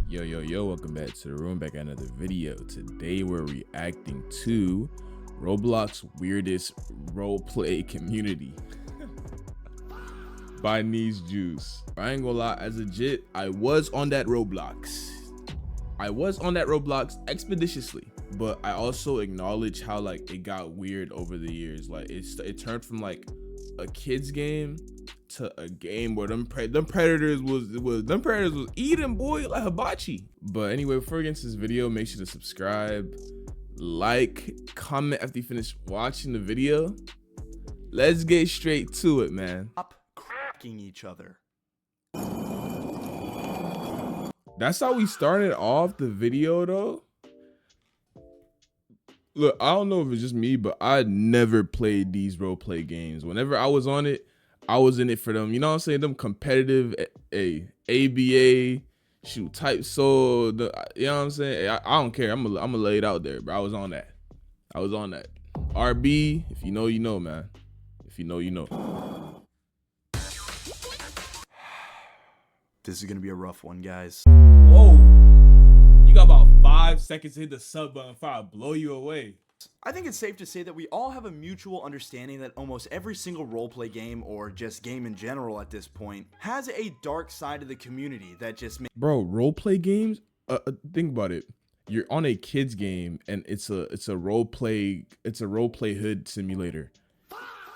Yo, welcome back to the room, back at another video. Today we're reacting to Roblox weirdest roleplay community by Niece Juice. I ain't gonna lie, as a jit, I was on that Roblox expeditiously, but I also acknowledge how like it got weird over the years. Like it turned from like a kids game to a game where them predators was eating boy like hibachi. But anyway, before we get into this video, make sure to subscribe, like, comment after you finish watching the video. Let's get straight to it, man. Stop cracking each other. That's how we started off the video though. Look, I don't know if it's just me, but I never played these roleplay games. Whenever I was on it, I was in it for them. You know what I'm saying? Them competitive ABA, shoot, type soul. You know what I'm saying? I don't care. I'm gonna lay it out there, bro. I was on that. RB, if you know, you know, man. If you know, you know. This is gonna be a rough one, guys. Whoa. You got about 5 seconds to hit the sub button before I blow you away. I think it's safe to say that we all have a mutual understanding that almost every single roleplay game, or just game in general at this point, has a dark side of the community that just makes— Bro, roleplay games, think about it. You're on a kids game and it's a roleplay hood simulator.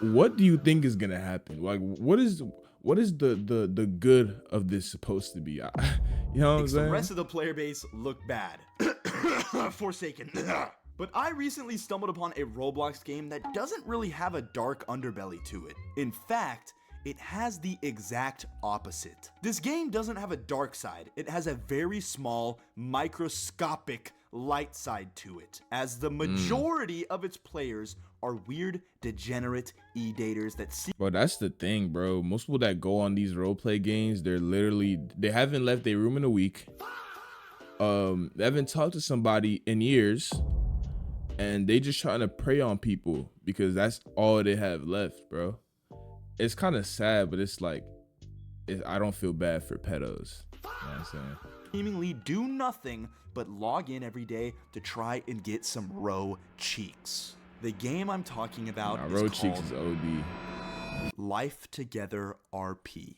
What do you think is gonna happen? Like, what is the good of this supposed to be? You know what I'm saying? The rest of the player base look bad. Forsaken. But I recently stumbled upon a Roblox game that doesn't really have a dark underbelly to it. In fact, it has the exact opposite. This game doesn't have a dark side. It has a very small, microscopic light side to it, as the majority of its players are weird, degenerate e-daters that see— Bro, that's the thing, bro. Most people that go on these roleplay games, they haven't left their room in a week. They haven't talked to somebody in years. And they just trying to prey on people because that's all they have left, bro. It's kind of sad, but it's like, I don't feel bad for pedos. You know what I'm saying? seemingly do nothing but log in every day to try and get some row cheeks. The game I'm talking about is row called cheeks is OD. Life Together RP.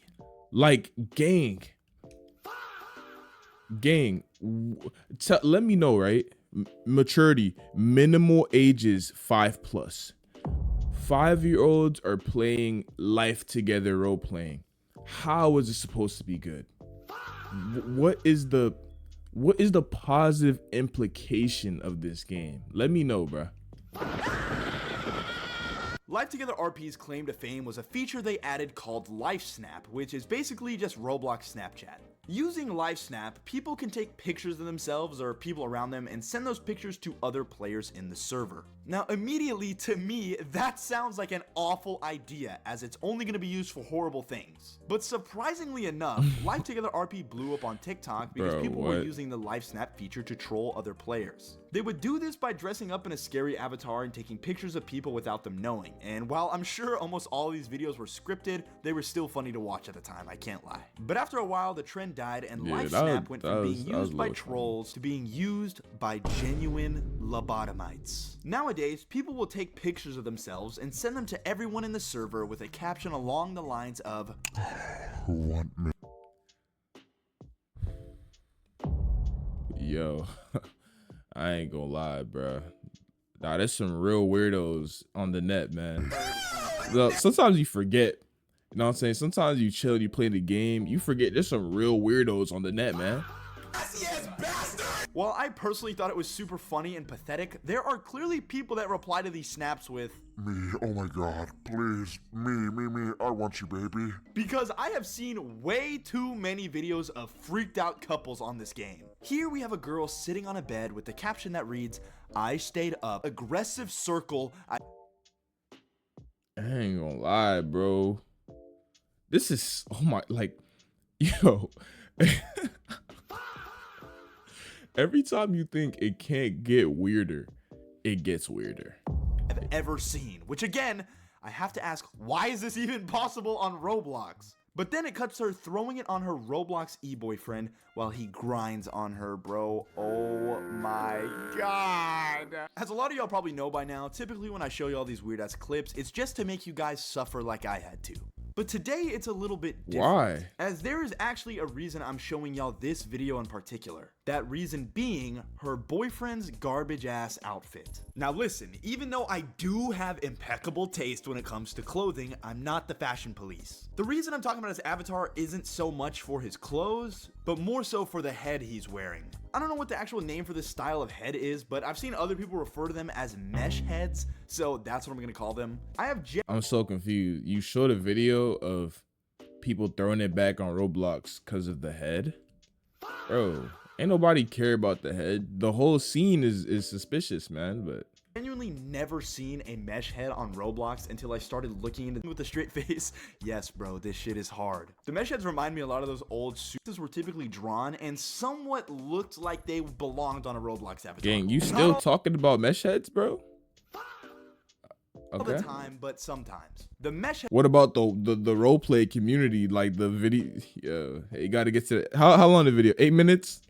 Like, gang, let me know, right? Maturity, minimal ages 5+. 5-year-olds are playing Life Together role playing. How is it supposed to be good? What is the positive implication of this game? Let me know, bro. Life Together RP's claim to fame was a feature they added called Life Snap, which is basically just Roblox Snapchat. Using Life Snap, people can take pictures of themselves or people around them and send those pictures to other players in the server. Now, immediately, to me, that sounds like an awful idea, as it's only going to be used for horrible things. But surprisingly enough, Life Together RP blew up on TikTok because people were using the Life Snap feature to troll other players. They would do this by dressing up in a scary avatar and taking pictures of people without them knowing. And while I'm sure almost all of these videos were scripted, they were still funny to watch at the time, I can't lie. But after a while, the trend died and Life Snap went from being used by trolls to being used by genuine lobotomites. Nowadays, people will take pictures of themselves and send them to everyone in the server with a caption along the lines of, "Who want me?" Yo, I ain't gonna lie, bro. Nah, there's some real weirdos on the net, man. Look, sometimes you forget. You know what I'm saying? Sometimes you chill, you play the game, you forget there's some real weirdos on the net, man. While I personally thought it was super funny and pathetic, there are clearly people that reply to these snaps with, "Me, oh my god, please, me, I want you, baby." Because I have seen way too many videos of freaked out couples on this game. Here we have a girl sitting on a bed with the caption that reads, "I stayed up, aggressive circle." I ain't gonna lie, bro. This is, oh my, like, yo. Every time you think it can't get weirder, it gets weirder. I've ever seen, which again, I have to ask, why is this even possible on Roblox? But then it cuts her throwing it on her Roblox e-boyfriend while he grinds on her, bro. Oh my god. As a lot of y'all probably know by now, typically when I show y'all these weird ass clips, it's just to make you guys suffer like I had to. But today it's a little bit different. Why? As there is actually a reason I'm showing y'all this video in particular. That reason being her boyfriend's garbage ass outfit. Now listen, even though I do have impeccable taste when it comes to clothing, I'm not the fashion police. The reason I'm talking about his avatar isn't so much for his clothes, but more so for the head he's wearing. I don't know what the actual name for this style of head is, but I've seen other people refer to them as mesh heads, so that's what I'm gonna call them. I'm so confused. You showed a video of people throwing it back on Roblox because of the head? Bro, ain't nobody care about the head. The whole scene is suspicious, man, but Genuinely never seen a mesh head on Roblox until I started looking into it with a straight face. Yes, bro, this shit is hard. The mesh heads remind me a lot of those old suits were typically drawn and somewhat looked like they belonged on a Roblox avatar. gang, you still talking about mesh heads, bro? All the time, but sometimes. The mesh head What about the roleplay community? Like the video, hey, you gotta get to how long the video? 8 minutes?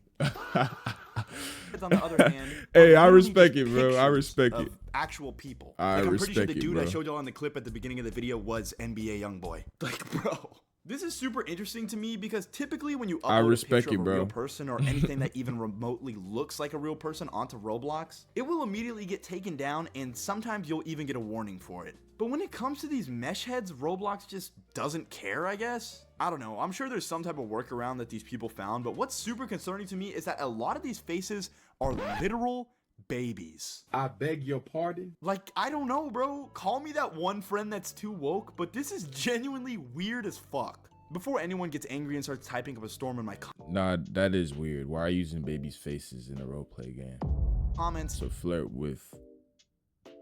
on the other hand, hey, I respect it, bro. I respect it. Actual people. I'm pretty sure the it, dude bro. I showed y'all in the clip at the beginning of the video was NBA YoungBoy. Like, bro. This is super interesting to me because typically when you upload a picture of a real person or anything that even remotely looks like a real person onto Roblox, it will immediately get taken down and sometimes you'll even get a warning for it. But when it comes to these mesh heads, Roblox just doesn't care, I guess. I don't know. I'm sure there's some type of workaround that these people found, but what's super concerning to me is that a lot of these faces are literal babies. I beg your pardon? Like, I don't know, bro. Call me that one friend that's too woke, but this is genuinely weird as fuck. Before anyone gets angry and starts typing up a storm in my Nah, that is weird. Why are you using babies' faces in a roleplay game? comments, To flirt with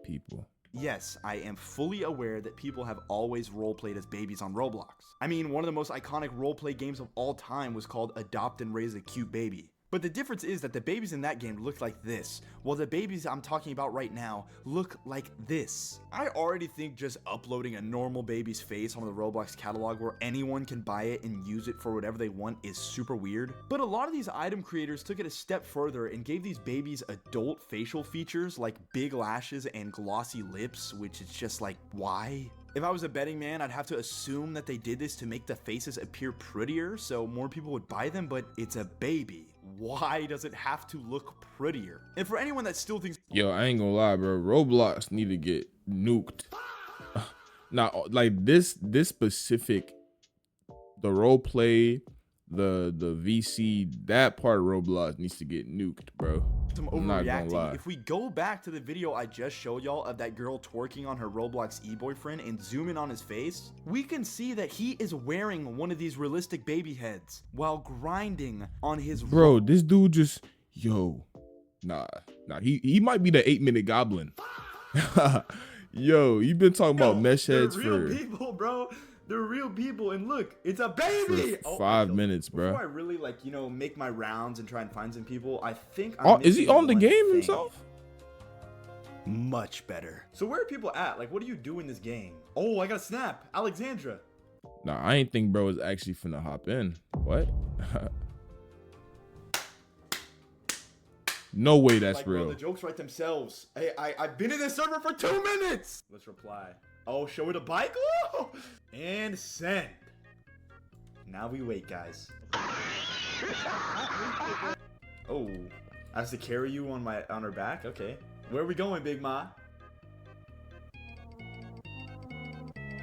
people. yes, I am fully aware that people have always roleplayed as babies on Roblox. I mean, one of the most iconic roleplay games of all time was called Adopt and Raise a Cute Baby. But the difference is that the babies in that game looked like this, while the babies I'm talking about right now look like this. I already think just uploading a normal baby's face on the Roblox catalog where anyone can buy it and use it for whatever they want is super weird. But a lot of these item creators took it a step further and gave these babies adult facial features like big lashes and glossy lips, which is just like, why? If I was a betting man, I'd have to assume that they did this to make the faces appear prettier so more people would buy them, but it's a baby. Why does it have to look prettier? And for anyone that still thinks, Yo, I ain't gonna lie, bro. Roblox need to get nuked. Now, like this specific, the roleplay, the VC, that part of Roblox needs to get nuked, bro. I'm I'm not gonna overreacting. lie. If we go back to the video I just showed y'all of that girl twerking on her Roblox e-boyfriend and zoom in on his face, we can see that he is wearing one of these realistic baby heads while grinding on his Bro, this dude just, yo, nah, he might be the 8-minute goblin. Yo, you been talking about mesh heads real for people, bro. They're real people, and look, it's a baby. For 5 minutes, bro. Before I really make my rounds and try and find some people, I think Is he on the game himself? Much better. So where are people at? Like, what do you do in this game? Oh, I got a snap, Alexandra. Nah, I ain't think bro was actually finna hop in. What? No way that's Bro, real. the jokes write themselves. Hey, I've been in this server for 2 minutes. Let's reply. Oh, show it a bike. Oh! And send. Now we wait, guys. Oh, I have to carry you on her back. Okay, where are we going, Big Ma?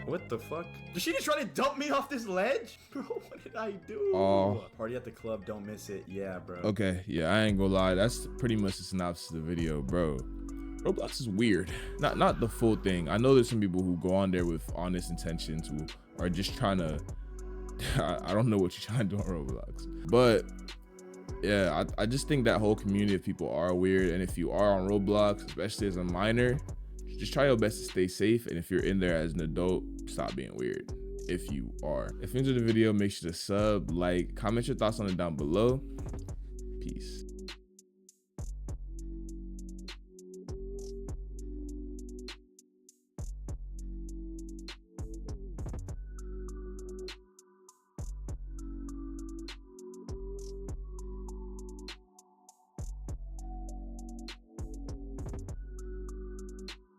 What the fuck? Did she just try to dump me off this ledge? Bro, what did I do? Oh. Party at the club, don't miss it. Yeah, bro. Okay, yeah, I ain't gonna lie. That's pretty much the synopsis of the video, bro. Roblox is weird. Not the full thing. I know there's some people who go on there with honest intentions who are just trying to I don't know what you're trying to do on Roblox. But yeah, I just think that whole community of people are weird. And if you are on Roblox, especially as a minor, just try your best to stay safe. And if you're in there as an adult, stop being weird. If you are. If you enjoyed the video, make sure to sub, like, comment your thoughts on it down below. Peace.